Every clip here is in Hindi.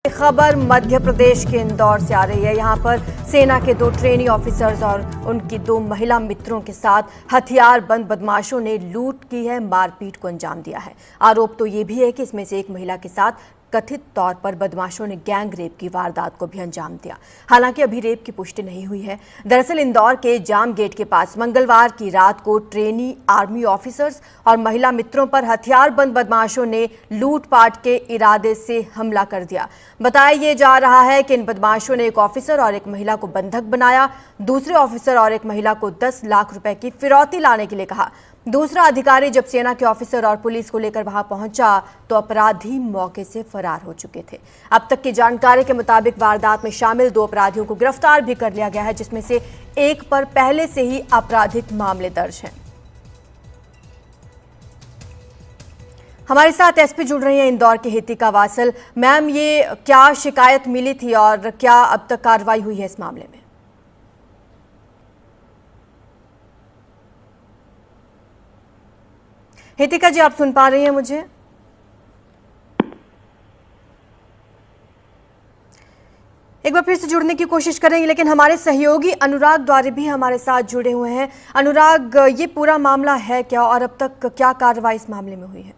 खबर मध्य प्रदेश के इंदौर से आ रही है। यहां पर सेना के 2 ट्रेनी ऑफिसर्स और उनकी 2 महिला मित्रों के साथ हथियार बंद बदमाशों ने लूट की है, मारपीट को अंजाम दिया है। आरोप तो ये भी है कि इसमें से एक महिला के साथ कथित तौर पर बदमाशों ने गैंग रेप की वारदात को भी अंजाम दिया। हालांकि अभी रेप की पुष्टि नहीं हुई है। दरअसल इंदौर के जाम गेट के पास मंगलवार की रात को ट्रेनी आर्मी ऑफिसर्स और महिला मित्रों पर हथियारबंद बदमाशों ने लूटपाट के इरादे से हमला कर दिया। बताया ये जा रहा है कि इन बदमाशों ने एक ऑफिसर और एक महिला को बंधक बनाया। दूसरे ऑफिसर और एक महिला को 10 लाख रुपए की फिरौती लाने के लिए कहा। दूसरा अधिकारी जब सेना के ऑफिसर और पुलिस को लेकर वहां पहुंचा तो अपराधी मौके से फरार हो चुके थे। अब तक की जानकारी के मुताबिक वारदात में शामिल 2 अपराधियों को गिरफ्तार भी कर लिया गया है, जिसमें से एक पर पहले से ही आपराधिक मामले दर्ज हैं। हमारे साथ एसपी जुड़ रही हैं इंदौर की हितिका वासल। मैम, ये क्या शिकायत मिली थी और क्या अब तक कार्रवाई हुई है इस मामले में? हितिका जी, आप सुन पा रही हैं मुझे? एक बार फिर से जुड़ने की कोशिश करेंगे, लेकिन हमारे सहयोगी अनुराग द्वारे भी हमारे साथ जुड़े हुए हैं। अनुराग, ये पूरा मामला है क्या और अब तक क्या कार्रवाई इस मामले में हुई है?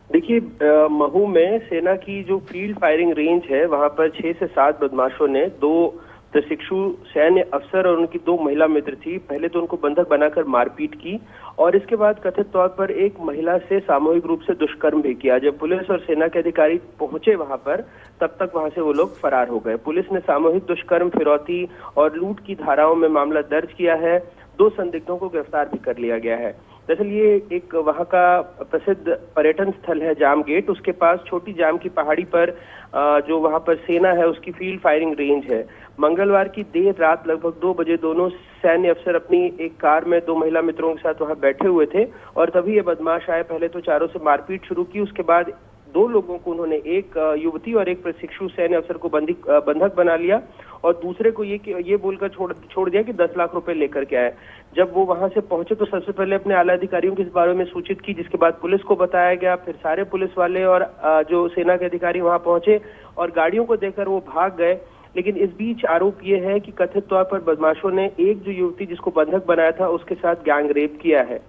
देखिए, महू में सेना की जो फील्ड फायरिंग रेंज है वहां पर 6 से 7 बदमाशों ने 2 प्रशिक्षु सैन्य अफसर और उनकी 2 महिला मित्र थी। पहले तो उनको बंधक बनाकर मारपीट की और इसके बाद कथित तौर पर एक महिला से सामूहिक रूप से दुष्कर्म भी किया। जब पुलिस और सेना के अधिकारी पहुंचे वहां पर, तब तक वहां से वो लोग फरार हो गए। पुलिस ने सामूहिक दुष्कर्म, फिरौती और लूट की धाराओं में मामला दर्ज किया है। 2 संदिग्धों को गिरफ्तार भी कर लिया गया है। दरअसल ये एक वहां का प्रसिद्ध पर्यटन स्थल है जाम गेट। उसके पास छोटी जाम की पहाड़ी पर जो वहां पर सेना है उसकी फील्ड फायरिंग रेंज है। मंगलवार की देर रात लगभग 2 बजे दोनों सैन्य अफसर अपनी एक कार में 2 महिला मित्रों के साथ वहां बैठे हुए थे और तभी ये बदमाश आए। पहले तो चारों से मारपीट शुरू की, उसके बाद 2 लोगों को उन्होंने, एक युवती और एक प्रशिक्षु सैन्य अफसर को बंधक बना लिया और दूसरे को ये बोलकर छोड़ दिया कि 10 लाख रुपए लेकर के आए। जब वो वहां से पहुंचे तो सबसे पहले अपने आला अधिकारियों के इस बारे में सूचित की, जिसके बाद पुलिस को बताया गया। फिर सारे पुलिस वाले और जो सेना के अधिकारी वहां पहुंचे और गाड़ियों को देखकर वो भाग गए। लेकिन इस बीच आरोप ये है कि कथित तौर पर बदमाशों ने एक जो युवती जिसको बंधक बनाया था उसके साथ गैंग रेप किया है।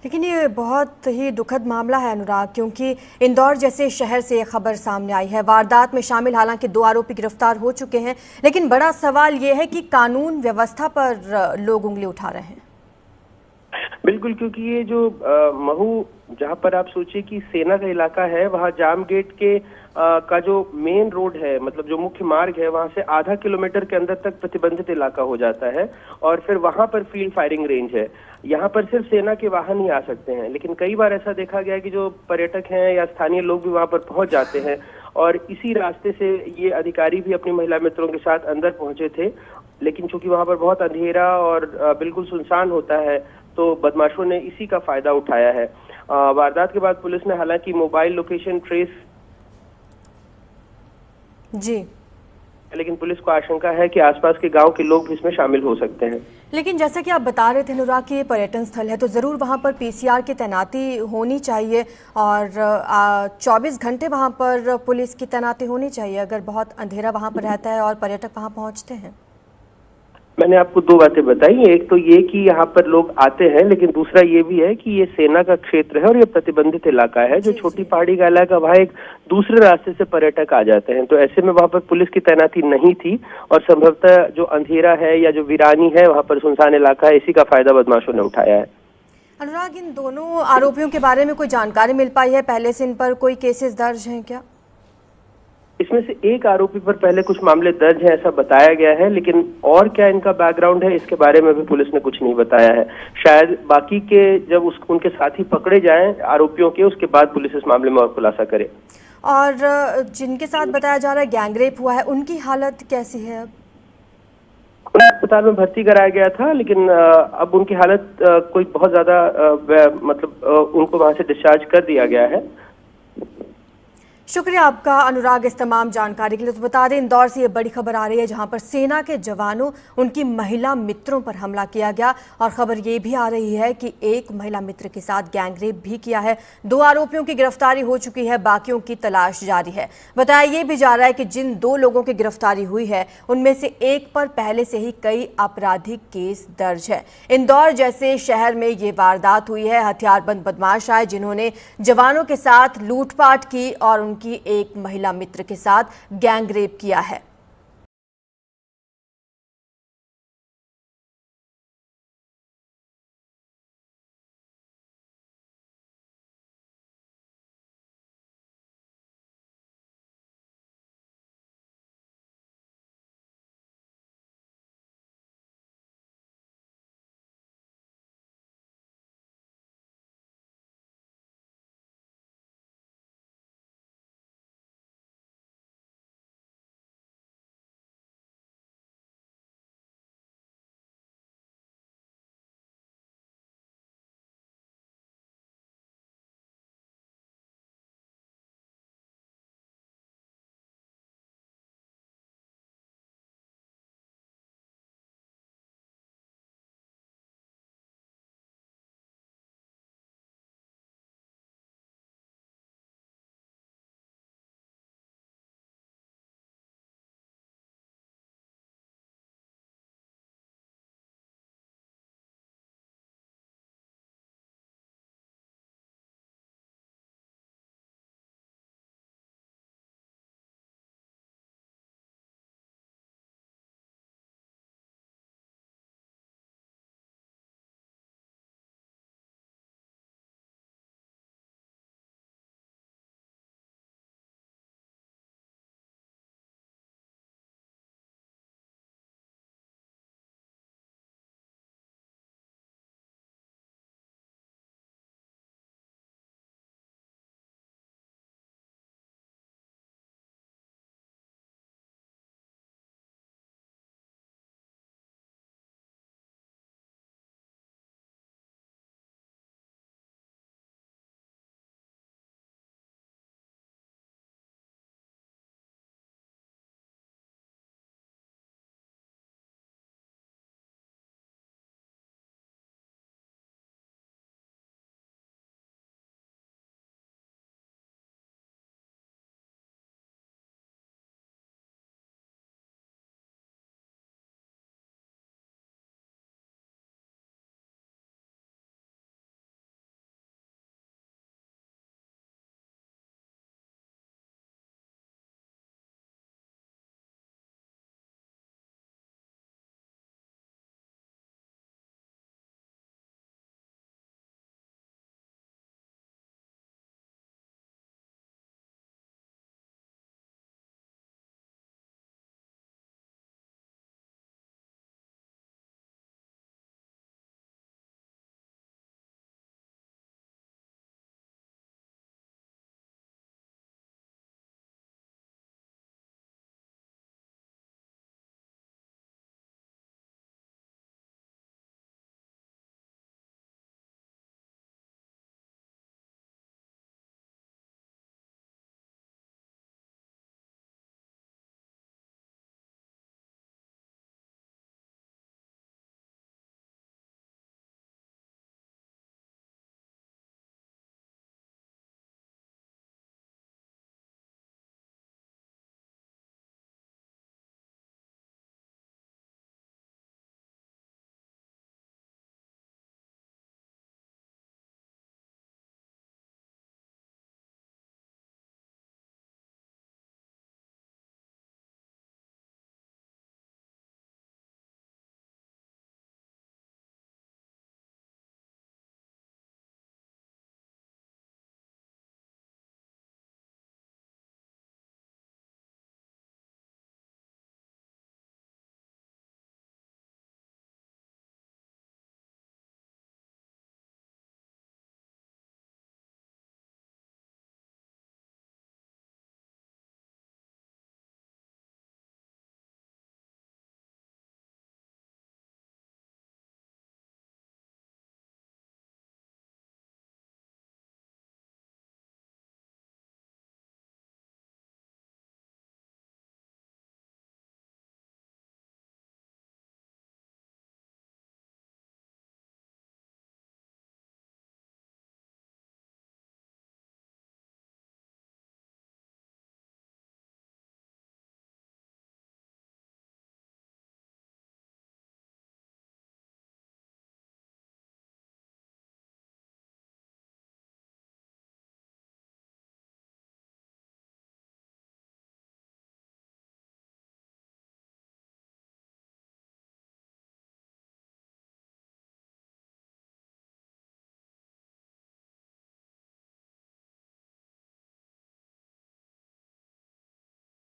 लेकिन ये बहुत ही दुखद मामला है अनुराग, क्योंकि इंदौर जैसे शहर से ये खबर सामने आई है। वारदात में शामिल हालांकि 2 आरोपी गिरफ्तार हो चुके हैं, लेकिन बड़ा सवाल ये है कि कानून व्यवस्था पर लोग उंगली उठा रहे हैं। बिल्कुल, क्योंकि ये जो महू, जहां पर आप सोचिए कि सेना का इलाका है, वहां जाम गेट के का जो मेन रोड है, मतलब जो मुख्य मार्ग है, वहां से आधा किलोमीटर के अंदर तक प्रतिबंधित इलाका हो जाता है और फिर वहां पर फील्ड फायरिंग रेंज है। यहाँ पर सिर्फ सेना के वाहन ही आ सकते हैं, लेकिन कई बार ऐसा देखा गया कि जो पर्यटक हैं या स्थानीय लोग भी वहां पर पहुंच जाते हैं और इसी रास्ते से ये अधिकारी भी अपनी महिला मित्रों के साथ अंदर पहुंचे थे। लेकिन चूंकि वहां पर बहुत अंधेरा और बिल्कुल सुनसान होता है तो बदमाशों ने इसी का फायदा उठाया है। वारदात के बाद पुलिस ने हालांकि मोबाइल लोकेशन ट्रेस जी, लेकिन पुलिस को आशंका है कि आसपास के गांव के लोग भी इसमें शामिल हो सकते हैं। लेकिन जैसा कि आप बता रहे थे अनुराग कि ये पर्यटन स्थल है, तो ज़रूर वहाँ पर पीसीआर की तैनाती होनी चाहिए और 24 घंटे वहाँ पर पुलिस की तैनाती होनी चाहिए अगर बहुत अंधेरा वहाँ पर रहता है और पर्यटक वहाँ पहुँचते हैं। मैंने आपको 2 बातें बताई, एक तो ये कि यहाँ पर लोग आते हैं, लेकिन दूसरा ये भी है कि ये सेना का क्षेत्र है और ये प्रतिबंधित इलाका है। जो छोटी पहाड़ी का इलाका, वहाँ एक दूसरे रास्ते से पर्यटक आ जाते हैं, तो ऐसे में वहाँ पर पुलिस की तैनाती नहीं थी और संभवतः जो अंधेरा है या जो वीरानी है, वहाँ पर सुनसान इलाका है, इसी का फायदा बदमाशों ने उठाया है। अनुराग, इन दोनों आरोपियों के बारे में कोई जानकारी मिल पाई है? पहले से इन पर कोई केसेस दर्ज हैं क्या? इसमें से एक आरोपी पर पहले कुछ मामले दर्ज हैं ऐसा बताया गया है, लेकिन और क्या इनका बैकग्राउंड है इसके बारे में भी पुलिस ने कुछ नहीं बताया है। शायद बाकी के जब उनके साथी पकड़े जाएं आरोपियों के, उसके बाद पुलिस इस मामले में और खुलासा करे। और जिनके साथ बताया जा रहा है गैंग रेप हुआ है, उनकी हालत कैसी है अब? अस्पताल में भर्ती कराया गया था, लेकिन अब उनकी हालत कोई बहुत ज्यादा मतलब उनको वहां से डिस्चार्ज कर दिया गया है। शुक्रिया आपका अनुराग इस तमाम जानकारी के लिए। तो बता दें, इंदौर से ये बड़ी खबर आ रही है जहां पर सेना के जवानों उनकी महिला मित्रों पर हमला किया गया और खबर ये भी आ रही है कि एक महिला मित्र के साथ गैंगरेप भी किया है। 2 आरोपियों की गिरफ्तारी हो चुकी है, बाकियों की तलाश जारी है। बताया ये भी जा रहा है कि जिन 2 लोगों की गिरफ्तारी हुई है उनमें से एक पर पहले से ही कई आपराधिक केस दर्ज है। इंदौर जैसे शहर में ये वारदात हुई है। हथियारबंद बदमाश आए जिन्होंने जवानों के साथ लूटपाट की और उनकी एक महिला मित्र के साथ गैंगरेप किया है।